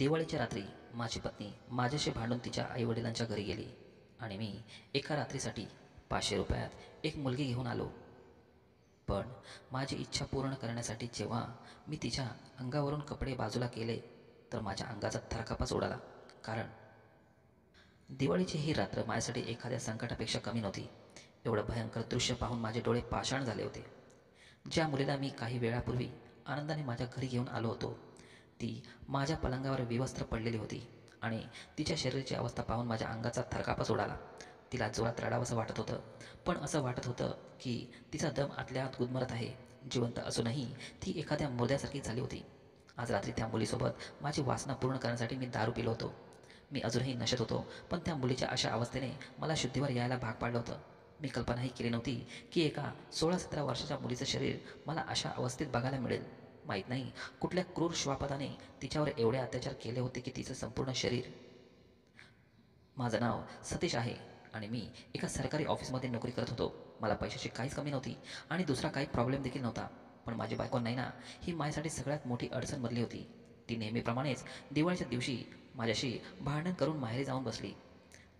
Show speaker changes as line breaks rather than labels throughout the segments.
दिवाळीच्या रात्री माझी पत्नी माझ्याशी भांडून तिच्या आईवडिलांच्या घरी गेली आणि मी एका रात्रीसाठी 500 रुपयात एक मुलगी घेऊन आलो. पण माझी इच्छा पूर्ण करण्यासाठी जेव्हा मी तिच्या अंगावरून कपडे बाजूला केले तर माझ्या अंगाचा थरकापच उडाला. कारण दिवाळीची ही रात्र माझ्यासाठी एखाद्या संकटापेक्षा कमी नव्हती. एवढं भयंकर दृश्य पाहून माझे डोळे पाषाण झाले होते. ज्या मुलीला मी काही वेळापूर्वी आनंदाने माझ्या घरी घेऊन आलो होतो ती माझ्या पलंगावर विवस्त्र पडलेली होती आणि तिच्या शरीराची अवस्था पाहून माझ्या अंगाचा थरकापच उडाला. तिला जोरात रडावंसं वाटत होतं, पण असं वाटत होतं की तिचा दम आतल्या आत गुदमरत आहे. जिवंत असूनही ती एखाद्या मुर्द्यासारखी झाली होती. आज रात्री त्या मुलीसोबत माझी वासना पूर्ण करण्यासाठी मी दारू पिलो होतो. मी अजूनही नशेत होतो, पण त्या मुलीच्या अशा अवस्थेने मला शुद्धीवर यायला भाग पाडलं होतं. मी कल्पनाही केली नव्हती की एका 16-17 वर्षाच्या मुलीचं शरीर मला अशा अवस्थेत बघायला मिळेल. माहीत नाही कुठल्या क्रूर श्वापदाने तिच्यावर एवढे अत्याचार केले होते की तिचं संपूर्ण शरीर. माझं नाव सतीश आहे आणि मी एका सरकारी ऑफिसमध्ये नोकरी करत होतो. मला पैशाची काहीच कमी नव्हती आणि दुसरा काही प्रॉब्लेम देखील नव्हता. पण माझी बायको नैना ही माझ्यासाठी सगळ्यात मोठी अडचण बनली होती. ती नेहमीप्रमाणेच दिवाळीच्या दिवशी माझ्याशी भांडण करून माहेरी जाऊन बसली.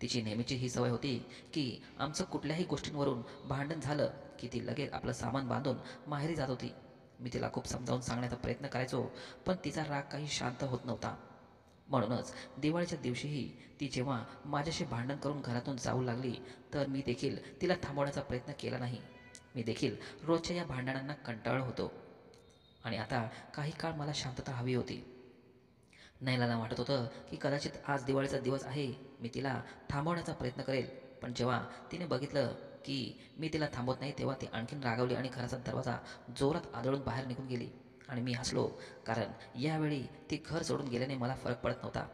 तिची नेहमीची ही सवय होती की आमचं कुठल्याही गोष्टींवरून भांडण झालं की ती लगेच आपलं सामान बांधून माहेरी जात होती. मी तिला खूप समजावून सांगण्याचा प्रयत्न करायचो, पण तिचा राग काही शांत होत नव्हता. म्हणूनच दिवाळीच्या दिवशीही ती जेव्हा माझ्याशी भांडण करून घरातून जाऊ लागली तर मी देखील तिला थांबवण्याचा प्रयत्न केला नाही. मी देखील रोजच्या या भांडणांना कंटाळलो होतो आणि आता काही काळ मला शांतता हवी होती. नैलाला वाटत होतं की कदाचित आज दिवाळीचा दिवस आहे, मी तिला थांबवण्याचा प्रयत्न करेल. पण जेव्हा तिने बघितलं की मी तिला थांबवत नाही तेव्हा ती आणखीन रागावली आणि घराचा दरवाजा जोरात आदळून बाहेर निघून गेली. आणि मी हसलो, कारण यावेळी ती घर सोडून गेल्याने मला फरक पडत नव्हता,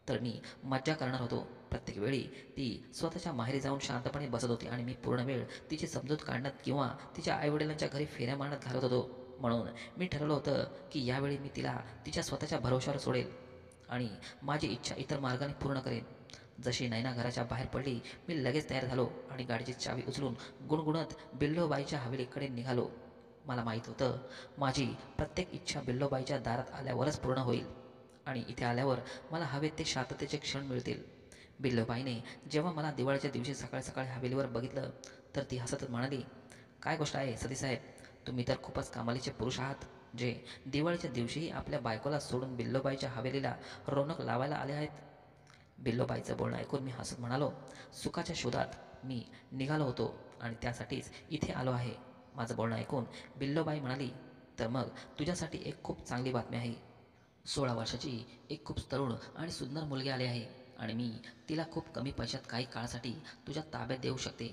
तर मी मज्जा करणार होतो. प्रत्येक वेळी ती स्वतःच्या माहेरी जाऊन शांतपणे बसत होती आणि मी पूर्ण वेळ तिची समजूत काढण्यात किंवा तिच्या आईवडिलांच्या घरी फेऱ्या मारण्यात घालत होतो. म्हणून मी ठरवलं होतं की यावेळी मी तिला तिच्या स्वतःच्या भरवशावर सोडेल आणि माझी इच्छा इतर मार्गाने पूर्ण करेन. जशी नैना घराच्या बाहेर पडली मी लगेच तयार झालो आणि गाडीची चावी उचलून गुणगुणत बिल्लोबाईच्या हवेलीकडे निघालो. मला माहीत होतं माझी प्रत्येक इच्छा बिल्लोबाईच्या दारात आल्यावरच पूर्ण होईल आणि इथे आल्यावर मला हवेत ते शांततेचे क्षण मिळतील. बिल्लोबाईने जेव्हा मला दिवाळीच्या दिवशी सकाळी सकाळी हवेलीवर बघितलं तर ती हसतच म्हणाली, काय गोष्ट आहे सतीसाहेब, तुम्ही तर खूपच कामालीचे पुरुष आहात, जे दिवाळीच्या दिवशीही आपल्या बायकोला सोडून बिल्लोबाईच्या हवेलीला रौनक लावायला आले आहेत. बिल्लोबाईचं बोलणं ऐकून मी हसत म्हणालो, सुखाच्या शोधात मी निघालो होतो आणि त्यासाठीच इथे आलो आहे. माझं बोलणं ऐकून बिल्लोबाई म्हणाली, तर मग तुझ्यासाठी एक खूप चांगली बातमी आहे. 16 वर्षाची एक खूप तरुण आणि सुंदर मुलगी आली आहे आणि मी तिला खूप कमी पैशात काही काळासाठी तुझ्या ताब्यात देऊ शकते.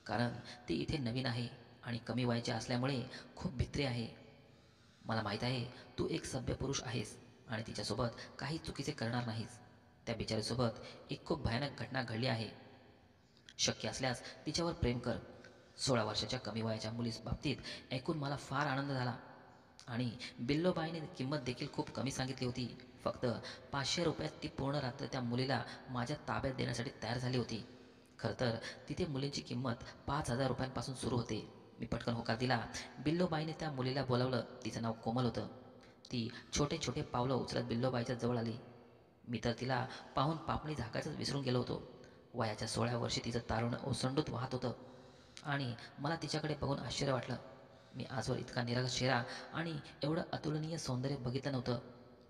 कारण ती इथे नवीन आहे आणि कमी वयाची असल्यामुळे खूप भित्री आहे. मला माहीत आहे तू एक सभ्य पुरुष आहेस आणि तिच्यासोबत काही चुकीचे करणार नाहीस. त्या बिचारीसोबत एक खूप भयानक घटना घडली आहे. शक्य असल्यास तिच्यावर प्रेम कर. 16 वर्षाच्या कमी वयाच्या मुलीस बाबतीत ऐकून मला फार आनंद झाला आणि बिल्लोबाईने किंमत देखील खूप कमी सांगितली होती. फक्त 500 रुपयात ती पूर्ण रात्र त्या मुलीला माझ्या ताब्यात देण्यासाठी तयार झाली होती. खरं तर तिथे मुलींची किंमत 5,000 रुपयांपासून सुरू होते. मी पटकन होकार दिला. बिल्लोबाईने त्या मुलीला बोलावलं. तिचं नाव कोमल होतं. ती छोटे छोटे पावलं उचलत बिल्लोबाईच्या जवळ आली. मी तर तिला पाहून पापणी झाकायचंच विसरून गेलो होतो. वयाच्या 16 वर्षी तिचं तारुण्य ओसंडून वाहत होतं आणि मला तिच्याकडे बघून आश्चर्य वाटलं. मी आजवर इतका निरागस चेहरा आणि एवढं अतुलनीय सौंदर्य बघितलं नव्हतं.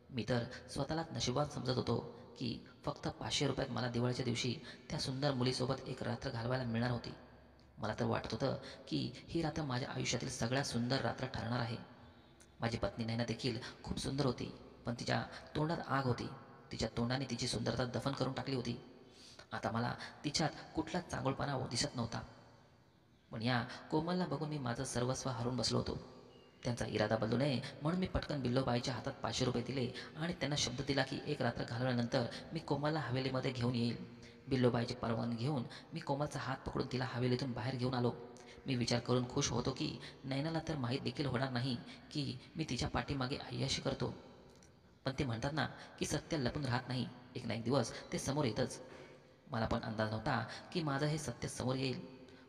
मी तर स्वतःलाच नशिबात समजत होतो की फक्त 500 रुपयात मला दिवाळीच्या दिवशी त्या सुंदर मुलीसोबत एक रात्र घालवायला मिळणार होती. मला तर वाटत होतं की ही रात्र माझ्या आयुष्यातील सगळ्यात सुंदर रात्र ठरणार आहे. माझी पत्नी नैना देखील खूप सुंदर होती, पण तिच्या तोंडात आग होती. तिच्या तोंडाने तिची सुंदरता दफन करून टाकली होती. आता मला तिच्यात कुठलाच चांगुलपणा दिसत नव्हता. पण या कोमलला बघून मी माझं सर्वस्व हरून बसलो होतो. त्यांचा इरादा बदलू नये म्हणून मी पटकन बिल्लोबाईच्या हातात 500 रुपये दिले आणि त्यांना शब्द दिला की एक रात्र घालवल्यानंतर मी कोमलला हवेलीमध्ये घेऊन येईल. बिल्लोबाईची परवानगी घेऊन मी कोमलचा हात पकडून तिला हवेलीतून बाहेर घेऊन आलो. मी विचार करून खुश होतो की नैनाला तर माहीत देखील होणार नाही की मी तिच्या पाठीमागे अय्याशी करतो. पण ते म्हणतात ना की सत्य लपून राहत नाही, एक ना एक दिवस ते समोर येतच. मला पण अंदाज नव्हता की माझं हे सत्य समोर येईल.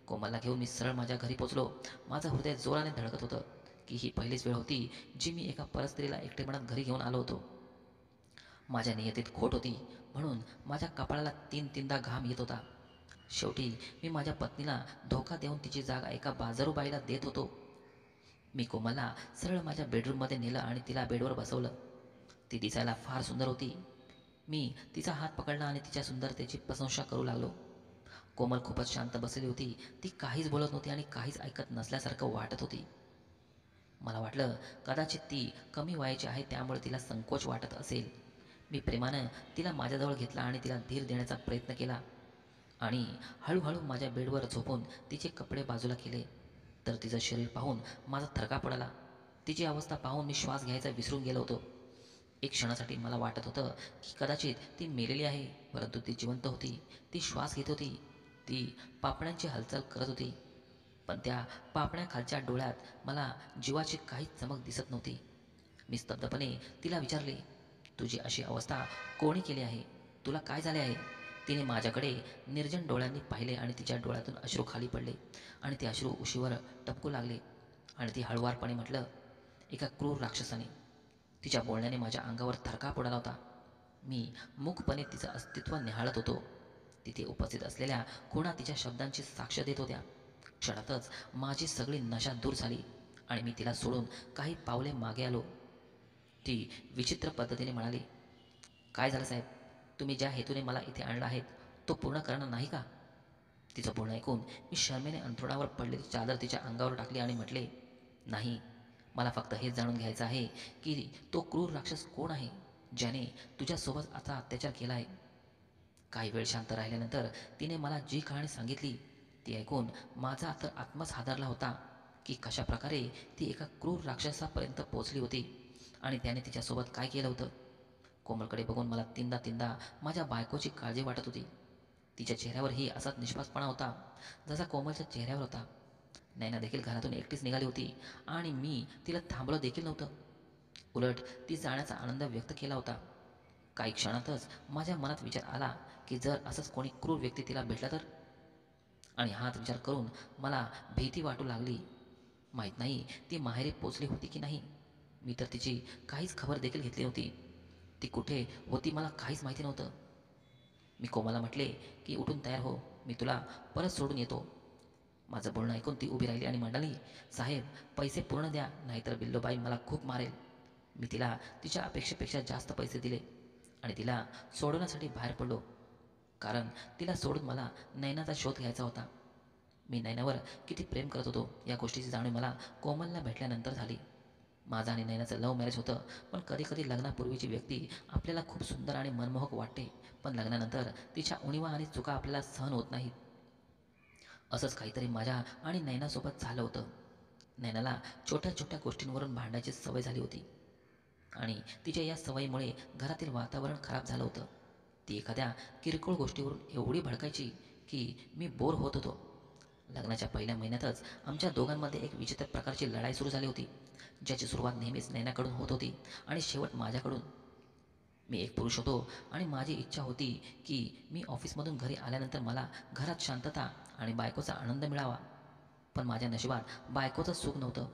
कोमलला घेऊन मी सरळ माझ्या घरी पोचलो. माझं हृदय जोराने धडकत होतं की ही पहिलीच वेळ होती जी मी एका परस्त्रीला एकटे मनात घरी घेऊन आलो होतो. माझ्या नियतीत खोट होती म्हणून माझ्या कपाळाला तीनदा घाम येत होता. शेवटी मी माझ्या पत्नीला धोका देऊन तिची जागा एका बाजारूबाईला देत होतो. मी कोमलला सरळ माझ्या बेडरूममध्ये नेलं आणि तिला बेडवर बसवलं. ती दिसायला फार सुंदर होती. मी तिचा हात पकडला आणि तिच्या सुंदरतेची प्रशंसा करू लागलो. कोमल खूपच शांत बसलेली होती. ती काहीच बोलत नव्हती आणि काहीच ऐकत नसल्यासारखं वाटत होती. मला वाटलं कदाचित ती कमी वयाची आहे त्यामुळे तिला संकोच वाटत असेल. मी प्रेमानं तिला माझ्याजवळ घेतला आणि तिला धीर देण्याचा प्रयत्न केला आणि हळूहळू माझ्या बेडवर झोपून तिचे कपडे बाजूला केले. तर तिचं शरीर पाहून माझा थरका पडला. तिची अवस्था पाहून मी श्वास घ्यायचा विसरून गेलो होतो. एक क्षणासाठी मला वाटत होतं की कदाचित ती मेलेली आहे, परंतु ती जिवंत होती. ती श्वास घेत होती. ती पापण्यांची हालचाल करत होती. पण त्या पापण्याखालच्या डोळ्यात मला जीवाची काहीच चमक दिसत नव्हती. मी स्तब्धपणे तिला विचारले, तुझी अशी अवस्था कोणी केली आहे? तुला काय झाले आहे? तिने माझ्याकडे निर्जन डोळ्यांनी पाहिले आणि तिच्या डोळ्यातून अश्रू खाली पडले आणि ते अश्रू उशीवर टपकू लागले आणि ती हळुवारपणे म्हटलं, एका क्रूर राक्षसाने. तिच्या बोलण्याने माझ्या अंगावर थरकाप उडाला होता. मी मूकपणे तिचं अस्तित्व निहाळत होतो. तिथे उपस्थित असलेल्या खुणा तिच्या शब्दांची साक्ष देत होत्या. क्षणातच माझी सगळी नशा दूर झाली आणि मी तिला सोडून काही पावले मागे आलो. ती विचित्र पद्धतीने म्हणाली, काय झालं साहेब? तुम्ही ज्या हेतूने मला इथे आणलं आहेत तो पूर्ण करणार नाही का? तिचं बोलणं ऐकून मी शर्मेने अंथरुणावर पडलेली चादर तिच्या अंगावर टाकली आणि म्हटले, नाही, मला फक्त हेच जाणून घ्यायचं आहे की तो क्रूर राक्षस कोण आहे ज्याने तुझ्यासोबत आता अत्याचार केला आहे. काही वेळ शांत राहिल्यानंतर तिने मला जी कहाणी सांगितली ती ऐकून माझा तर आत्माच हादरला होता की कशा प्रकारे ती एका क्रूर राक्षसापर्यंत पोचली होती आणि त्याने तिच्यासोबत काय केलं होतं. कोमलकडे बघून मला तीनदा माझ्या बायकोची काळजी वाटत होती. तिच्या चेहऱ्यावरही असाच निष्पासपणा होता जसा कोमलच्या चेहऱ्यावर होता. नैना देखील घरातून एकटीच निघाली होती आणि मी तिला थांबवलं देखील नव्हतं. उलट ती जाण्याचा आनंद व्यक्त केला होता. काही क्षणातच माझ्या मनात विचार आला की जर असंच कोणी क्रूर व्यक्ती तिला भेटला तर, आणि हाच विचार करून मला भीती वाटू लागली. माहीत नाही ती माहेरी पोचली होती की नाही. मी तर तिची काहीच खबर देखील घेतली नव्हती. ती कुठे होती मला काहीच माहिती नव्हतं. मी कोमलला म्हटले की उठून तयार हो, मी तुला परत सोडून येतो. माझं बोलणं ऐकून ती उभी राहिली आणि म्हणाली, साहेब, पैसे पूर्ण द्या, नाहीतर बिल्लोबाई मला खूप मारेल. मी तिला तिच्या अपेक्षेपेक्षा जास्त पैसे दिले आणि तिला सोडवण्यासाठी बाहेर पडलो. कारण तिला सोडून मला नैनाचा शोध घ्यायचा होता. मी नैनावर किती प्रेम करत होतो या गोष्टीची जाणीव मला कोमलला भेटल्यानंतर झाली. माझं आणि नैनाचं लव्ह मॅरेज होतं, पण कधीकधी लग्नापूर्वीची व्यक्ती आपल्याला खूप सुंदर आणि मनमोहक वाटते, पण लग्नानंतर तिच्या उणीवा आणि चुका आपल्याला सहन होत नाहीत. असंच काहीतरी माझ्या आणि नैनासोबत झालं होतं. नैनाला छोट्या छोट्या गोष्टींवरून भांडायची सवय झाली होती आणि तिच्या या सवयीमुळे घरातील वातावरण खराब झालं होतं. ती एखाद्या किरकोळ गोष्टीवरून एवढी भडकायची की मी बोर होत होतो. लग्नाच्या पहिल्या महिन्यातच आमच्या दोघांमध्ये एक विचित्र प्रकारची लढाई सुरू झाली होती, ज्याची सुरुवात नेहमीच नैनाकडून होत होती आणि शेवट माझ्याकडून. मी एक पुरुष होतो आणि माझी इच्छा होती की मी ऑफिसमधून घरी आल्यानंतर मला घरात शांतता आणि बायकोचा आनंद मिळावा. पण माझ्या नशिबात बायकोचं सुख नव्हतं.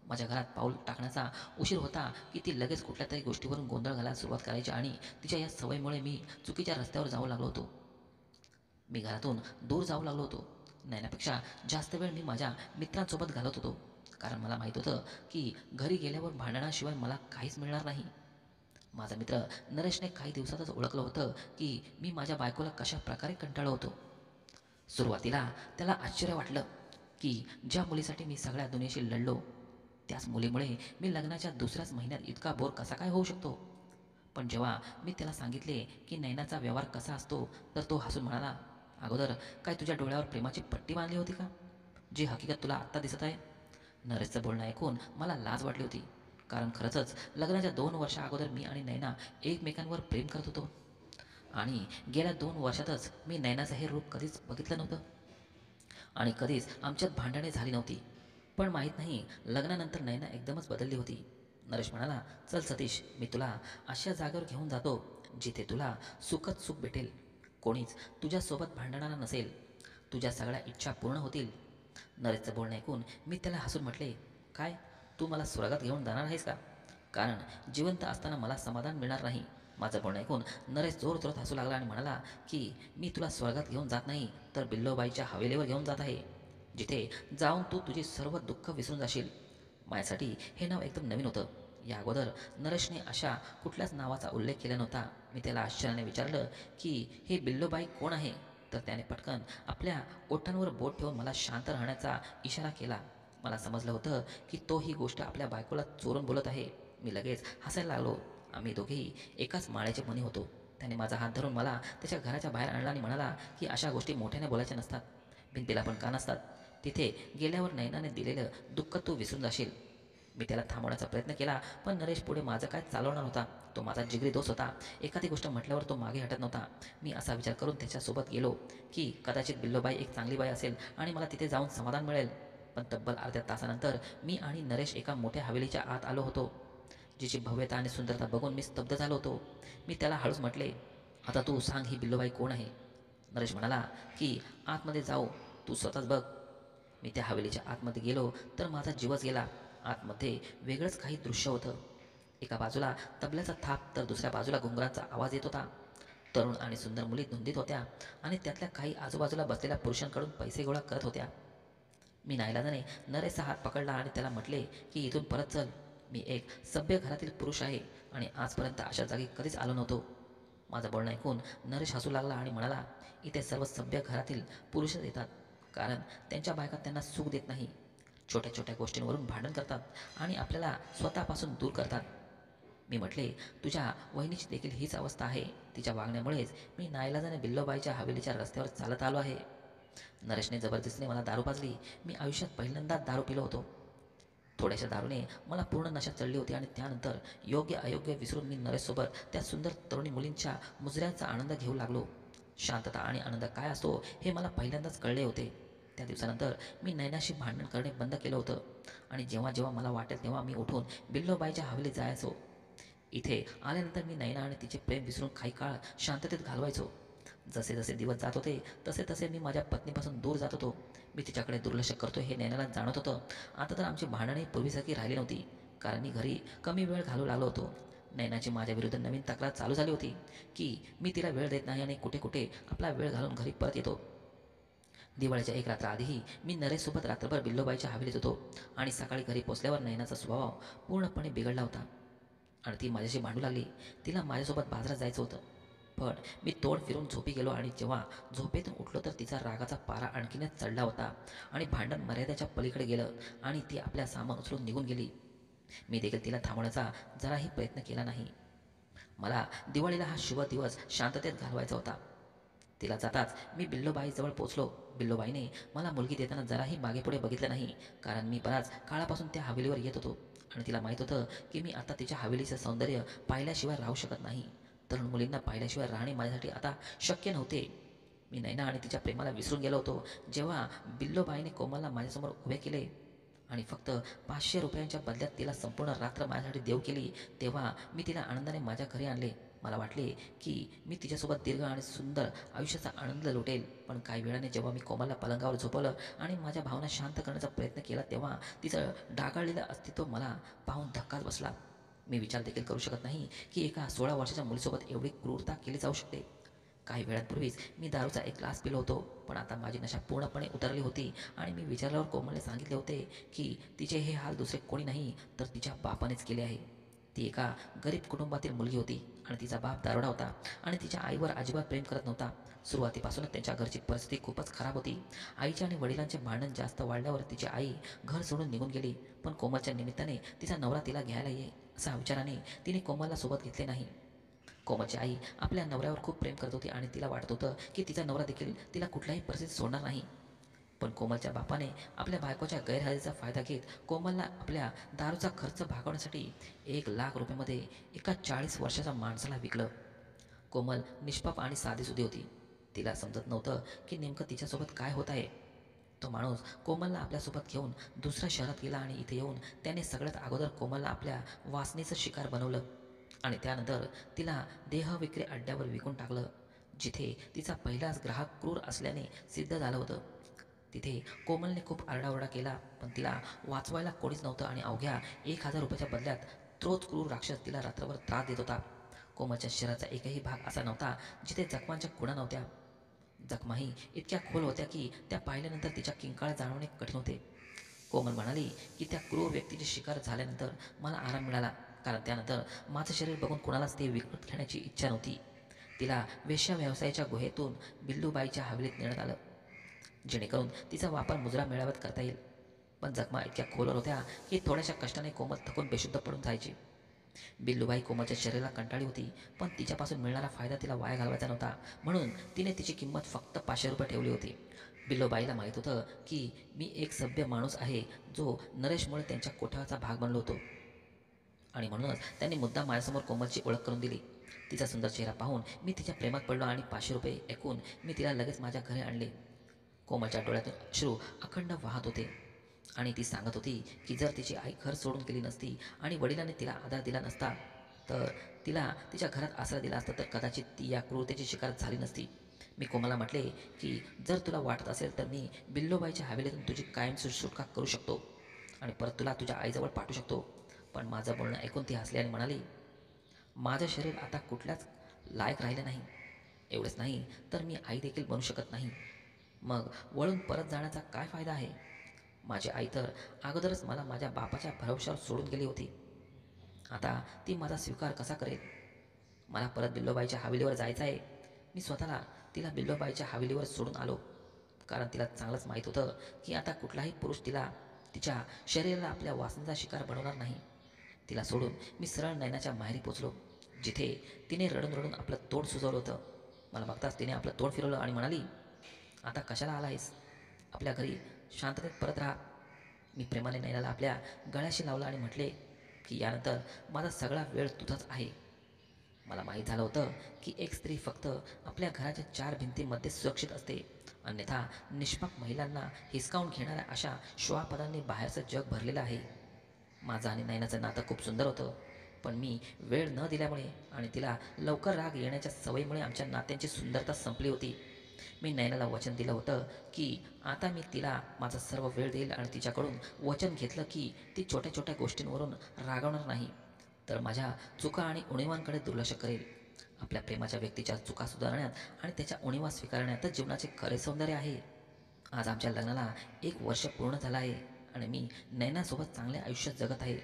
माझ्या घरात पाऊल टाकण्याचा उशीर होता की ती लगेच कुठल्या तरी गोष्टीवरून गोंधळ घालायला सुरुवात करायची आणि तिच्या या सवयीमुळे मी चुकीच्या रस्त्यावर जाऊ लागलो होतो. मी घरातून दूर जाऊ लागलो होतो. नैनापेक्षा जास्त वेळ मी माझ्या मित्रांसोबत घालवत होतो, कारण मला माहीत होतं की घरी गेल्यावर भांडणाशिवाय मला काहीच मिळणार नाही. माझा मित्र नरेशने काही दिवसातच ओळखलं होतं की मी माझ्या बायकोला कशा प्रकारे कंटाळलो होतो. सुरुवातीला त्याला आश्चर्य वाटलं की ज्या मुलीसाठी मी सगळ्या दुनियेशी लढलो त्याच मुलीमुळे मी लग्नाच्या दुसऱ्याच महिन्यात इतका बोर कसा काय होऊ शकतो. पण जेव्हा मी त्याला सांगितले की नैनाचा व्यवहार कसा असतो, तर तो हसून म्हणाला, अगोदर काय तुझ्या डोळ्यावर प्रेमाची पट्टी बांधली होती का, जी हकीकत तुला आत्ता दिसत आहे? नरेशचं बोलणं ऐकून मला लाज वाटली होती, कारण खरंच लग्नाच्या 2 वर्षा अगोदर मी आणि नैना एकमेकांवर प्रेम करत होतो आणि गेल्या 2 वर्षातच मी नैनाचं हे रूप कधीच बघितलं नव्हतं आणि कधीच आमच्यात भांडणे झाली नव्हती. पण माहीत नाही लग्नानंतर नैना एकदमच बदलली होती. नरेश म्हणाला, चल सतीश, मी तुला अशा जागेवर घेऊन जातो जिथे तुला सुखच सुख भेटेल. कोणीच तुझ्यासोबत भांडणारा नसेल. तुझ्या सगळ्या इच्छा पूर्ण होतील. नरेशचं बोलणं ऐकून मी त्याला हसून म्हटले, काय, तू मला स्वर्गात घेऊन जाणार आहेस का? कारण जिवंत असताना मला समाधान मिळणार नाही माझं बोलणं ऐकून नरेश जोर जोरात हसू लागला आणि म्हणाला की मी तुला स्वर्गात घेऊन जात नाही तर बिल्लोबाईच्या हवेलीवर घेऊन जात आहे, जिथे जाऊन तू तुझी सर्व दुःख विसरून जाशील. माझ्यासाठी हे नाव एकदम नवीन होतं. या अगोदर नरेशने अशा कुठल्याच नावाचा उल्लेख केला नव्हता. मी त्याला आश्चर्याने विचारलं की हे बिल्लोबाई कोण आहे, तर त्याने पटकन आपल्या ओठांवर बोट ठेवून मला शांत राहण्याचा इशारा केला. मला समजलं होतं की तो ही गोष्ट आपल्या बायकोला चोरून बोलत आहे. मी लगेच हसायला लागलो. आम्ही दोघेही एकाच माळ्याचे मणी होतो. त्याने माझा हात धरून मला त्याच्या घराच्या बाहेर आणला आणि म्हणाला की अशा गोष्टी मोठ्याने बोलायच्या नसतात, भिंतीला पण कान असतात. तिथे गेल्यावर नैनाने दिलेलं दुःख तू विसरून जाशील. मी त्याला थांबवण्याचा प्रयत्न केला, पण नरेश पुढे माझं काय चालवणार होता. तो माझा जिगरी दोस्त होता. एखादी गोष्ट म्हटल्यावर तो मागे हटत नव्हता. मी असा विचार करून त्याच्यासोबत गेलो की कदाचित बिल्लोबाई एक चांगली बाई असेल आणि मला तिथे जाऊन समाधान मिळेल. पण तब्बल अर्ध्या तासानंतर मी आणि नरेश एका मोठ्या हवेलीच्या आत आलो होतो, जिची भव्यता आणि सुंदरता बघून मी स्तब्ध झालो होतो. मी त्याला हळूच म्हटले, आता तू सांग ही बिल्लोबाई कोण आहे. नरेश म्हणाला की आतमध्ये जाऊ, तू स्वतःच बघ. मी त्या हवेलीच्या आतमध्ये गेलो तर माझा जीवच गेला. आतमध्ये वेगळंच काही दृश्य होतं. एका बाजूला तबल्याचा थाप तर दुसऱ्या बाजूला घुंगरांचा आवाज येत होता. तरुण आणि सुंदर मुली धुंदीत होत्या आणि त्यातल्या काही आजूबाजूला बसलेल्या पुरुषांकडून पैसे गोळा करत होत्या. मी नाईलाजाने नरेशचा हात पकडला आणि त्याला म्हटले की इथून परत चल. मी एक सभ्य घरातील पुरुष आहे आणि आजपर्यंत अशा जागी कधीच आलो नव्हतो. माझं बोलणं ऐकून नरेश हसू लागला आणि म्हणाला, इथे सर्व सभ्य घरातील पुरुषच येतात, कारण त्यांच्या बायका त्यांना सुख देत नाही. छोट्या छोट्या गोष्टींवरून भांडण करतात आणि आपल्याला स्वतःपासून दूर करतात. मी म्हटले, तुझ्या वहिनीची देखील हीच अवस्था आहे. तिच्या वागण्यामुळेच मी नाईलाजाने बिल्लोबाईच्या हवेलीच्या रस्त्यावर चालत आलो आहे. नरेशने जबरदस्तीने मला दारू पाजली. मी आयुष्यात पहिल्यांदाच दारू पिलो होतो. थोड्याशा दारूने मला पूर्ण नशा चढली होती आणि त्यानंतर योग्य अयोग्य विसरून मी नरेशसोबत त्या सुंदर तरुणी मुलींच्या मुजऱ्यांचा आनंद घेऊ लागलो. शांतता आणि आनंद काय असतो हे मला पहिल्यांदाच कळले होते. त्या दिवसानंतर मी नैनाशी भांडण करणे बंद केलं होतं आणि जेव्हा जेव्हा मला वाटेल तेव्हा मी उठून बिल्लोबाईच्या हवेलीत जायचो. इथे आल्यानंतर मी नैना आणि तिचे प्रेम विसरून काही काळ शांततेत घालवायचो. जसे जसे दिवस जात होते तसे तसे मी माझ्या पत्नीपासून दूर जात होतो. मी तिच्याकडे दुर्लक्ष करतो हे नैनाला जाणवत होतं. आता तर आमची भांडणे पूर्वीसारखी राहिली नव्हती, कारण मी घरी कमी वेळ घालू लागलो होतो. नैनाची माझ्या विरुद्ध नवीन तक्रार चालू झाली होती की मी तिला वेळ देत नाही आणि कुठे कुठे आपला वेळ घालून घरी परत येतो. दिवाळीच्या एक रात्र आधीही मी नरेशसोबत रात्रभर बिल्लोबाईच्या हवेलीत होतो आणि सकाळी घरी पोचल्यावर नैनाचा स्वभाव पूर्णपणे बिघडला होता आणि ती माझ्याशी भांडू लागली. तिला माझ्यासोबत बाजारात जायचं होतं, पण मी तोंड फिरून झोपी गेलो आणि जेव्हा झोपेतून उठलो तर तिचा रागाचा पारा आणखीनच चढला होता आणि भांडण मर्यादेच्या पलीकडे गेलं आणि ती आपल्या सामान उचलून निघून गेली. मी देखील तिला थांबवण्याचा जराही प्रयत्न केला नाही. मला दिवाळीला हा शुभ दिवस शांततेत घालवायचा होता. तिला जाताच मी बिल्लोबाईजवळ पोचलो. बिल्लोबाईने मला मुलगी देताना जराही मागेपुढे बघितलं नाही, कारण मी बराच काळापासून त्या हवेलीवर येत होतो आणि तिला माहीत होतं की मी आता तिच्या हवेलीचं सौंदर्य पाहिल्याशिवाय राहू शकत नाही. तरुण मुलींना पाहिल्याशिवाय राहणे माझ्यासाठी आता शक्य नव्हते. मी नैना आणि तिच्या प्रेमाला विसरून गेलो होतो. जेव्हा बिल्लोबाईने कोमलला माझ्यासमोर उभे केले आणि फक्त 500 रुपयांच्या बदल्यात तिला संपूर्ण रात्र माझ्यासाठी देव केली, तेव्हा मी तिला आनंदाने माझ्या घरी आणले. मला वाटले की मी तिच्यासोबत दीर्घ आणि सुंदर आयुष्याचा आनंद लुटेल. पण काही वेळाने जेव्हा मी कोमलला पलंगावर झोपवलं आणि माझ्या भावना शांत करण्याचा प्रयत्न केला, तेव्हा तिचं डागाळलेलं अस्तित्व मला पाहून धक्काच बसला. मी विचार देखील करू शकत नाही की एका 16 वर्षाच्या मुलीसोबत एवढी क्रूरता केली जाऊ शकते. काही वेळांपूर्वीच मी दारूचा एक ग्लास पिलो होतो, पण आता माझी नशा पूर्णपणे उतरली होती आणि मी विचारल्यावर कोमलने सांगितले होते की तिचे हे हाल दुसरे कोणी नाही तर तिच्या बापानेच केले आहे. ती एका गरीब कुटुंबातील मुलगी होती आणि तिचा बाप दारोडा होता आणि तिच्या आईवर अजिबात प्रेम करत नव्हता. सुरुवातीपासूनच त्यांच्या घरची परिस्थिती खूपच खराब होती. आईच्या आणि वडिलांचे भांडण जास्त वाढल्यावर तिची आई घर सोडून निघून गेली. पण कोमलच्या निमित्ताने तिचा नवरा तिला घ्यायला येईल अशा विचाराने तिने कोमलला सोबत घेतले नाही. कोमलची आई आपल्या नवऱ्यावर खूप प्रेम करत होती आणि तिला वाटत होतं की तिचा नवरा देखील तिला कुठल्याही परिस्थितीत सोडणार नाही. पण कोमलच्या बापाने आपल्या बायकोच्या गैरहजेरीचा फायदा घेत कोमलला आपल्या दारूचा खर्च भागवण्यासाठी 1,00,000 रुपयामध्ये एका 40 वर्षाच्या माणसाला विकलं. कोमल निष्पाप आणि साधीसुधी होती. तिला समजत नव्हतं की नेमकं तिच्यासोबत काय होत आहे. तो माणूस कोमलला आपल्यासोबत घेऊन दुसऱ्या शहरात गेला आणि इथे येऊन त्याने सगळ्यात अगोदर कोमलला आपल्या वासनेचं शिकार बनवलं आणि त्यानंतर तिला देहविक्री अड्ड्यावर विकून टाकलं, जिथे तिचा पहिलाच ग्राहक क्रूर असल्याने सिद्ध झालं होतं. तिथे कोमलने खूप आरडाओरडा केला, पण तिला वाचवायला कोणीच नव्हतं आणि अवघ्या 1,000 रुपयाच्या बदल्यात तोच क्रूर राक्षस तिला रात्रभर त्रास देत होता. कोमलच्या शरीराचा एकही भाग असा नव्हता जिथे जखमांच्या खुणा नव्हत्या. जखमाही इतक्या खोल होत्या की त्या पाहिल्यानंतर तिच्या किंकाळ जाणवणे कठीण होते. कोमल म्हणाली की त्या क्रूर व्यक्तीची शिकार झाल्यानंतर मला आराम मिळाला, कारण त्यानंतर माझं शरीर बघून कुणालाच ते विकत घेण्याची इच्छा नव्हती. तिला वेश्या व्यवसायाच्या गुहेतून बिल्लूबाईच्या हवेलीत नेण्यात आलं, जेणेकरून तिचा वापर मुजरा मेळाव्यात करता येईल. पण जखमा इतक्या खोलवर होत्या की थोड्याशा कष्टाने कोमल थकून बेशुद्ध पडून जायची. बिल्लूबाई कोमलच्या शरीराला कंटाळली होती, पण तिच्यापासून मिळणारा फायदा तिला वाया घालवायचा नव्हता, म्हणून तिने तिची किंमत फक्त 500 रुपये ठेवली होती. बिल्लूबाईला माहीत होतं की मी एक सभ्य माणूस आहे जो नरेशमुळे त्यांच्या कोठ्याचा भाग बनलो होतो, आणि म्हणूनच त्यांनी मुद्दाम माझ्यासमोर कोमलची ओळख करून दिली. तिचा सुंदर चेहरा पाहून मी तिच्या प्रेमात पडलो आणि 500 रुपये ऐकून मी तिला लगेच माझ्या घरी आणले. कोमलच्या डोळ्यातून अश्रू अखंड वाहत होते आणि ती सांगत होती की जर तिची आई घर सोडून गेली नसती आणि वडिलांनी तिला आधार दिला नसता, तर तिला तिच्या घरात आसरा दिला असता, तर कदाचित ती या क्रूरतेची शिकार झाली नसती. मी कोमलला म्हटले की जर तुला वाटत असेल तर मी बिल्लोबाईच्या हवेलीतून तुझी कायमची सुटका करू शकतो आणि परत तुला तुझ्या आईजवळ पाठवू शकतो. पण माझं बोलणं ऐकून ती हसली आणि म्हणाली, माझं शरीर आता कुठल्याच लायक राहिलं नाही. एवढंच नाही तर मी आई देखील बनू शकत नाही. मग वळून परत जाण्याचा काय फायदा आहे? माझी आई तर अगोदरच मला माझ्या बापाच्या भरवशावर सोडून गेली होती. आता ती माझा स्वीकार कसा करेल? मला परत बिल्लोबाईच्या हवेलीवर जायचं आहे. मी स्वतःला तिला बिल्लोबाईच्या हवेलीवर सोडून आलो, कारण तिला चांगलंच माहीत होतं की आता कुठलाही पुरुष तिला तिच्या शरीराला आपल्या वासनेचा शिकार बनवणार नाही. तिला सोडून मी सरळ नैनाच्या माहेरी पोचलो, जिथे तिने रडून रडून आपलं तोंड सुजवलं होतं. मला बघताच तिने आपलं तोंड फिरवलं आणि म्हणाली, आता कशाला आला आहेस? आपल्या घरी शांततेत परत राहा. मी प्रेमाने नैनाला आपल्या गळ्याशी लावलं आणि म्हटले की यानंतर माझा सगळा वेळ तुझाच आहे. मला माहीत झालं होतं की एक स्त्री फक्त आपल्या घराच्या 4 भिंतीमध्ये सुरक्षित असते, अन्यथा निष्पाप महिलांना हिसकावून घेणाऱ्या अशा श्वापदांनी बाहेरचं जग भरलेलं आहे. माझं आणि नैनाचं नातं खूप सुंदर होतं, पण मी वेळ न दिल्यामुळे आणि तिला लवकर राग येण्याच्या सवयीमुळे आमच्या नात्यांची सुंदरता संपली होती. मी नैनाला वचन दिलं होतं की आता मी तिला माझा सर्व वेळ देईल आणि तिच्याकडून वचन घेतलं की ती छोट्या छोट्या गोष्टींवरून रागवणार नाही, तर माझ्या चुका आणि उणीवांकडे दुर्लक्ष करेल. आपल्या प्रेमाच्या व्यक्तीच्या चुका सुधारण्यात आणि त्याच्या उणीवा स्वीकारण्यातच जीवनाचे खरे सौंदर्य आहे. आज आमच्या लग्नाला 1 वर्ष पूर्ण झालं आहे आणि मी नैनासोबत चांगले आयुष्य जगत आहे.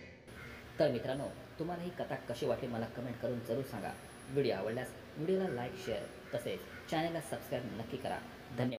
तर मित्रांनो, तुम्हाला ही कथा कशी वाटली मला कमेंट करून जरूर सांगा. व्हिडिओ आवडल्यास व्हिडिओला लाईक, शेअर तसेच चॅनलला सबस्क्राईब नक्की करा. धन्यवाद.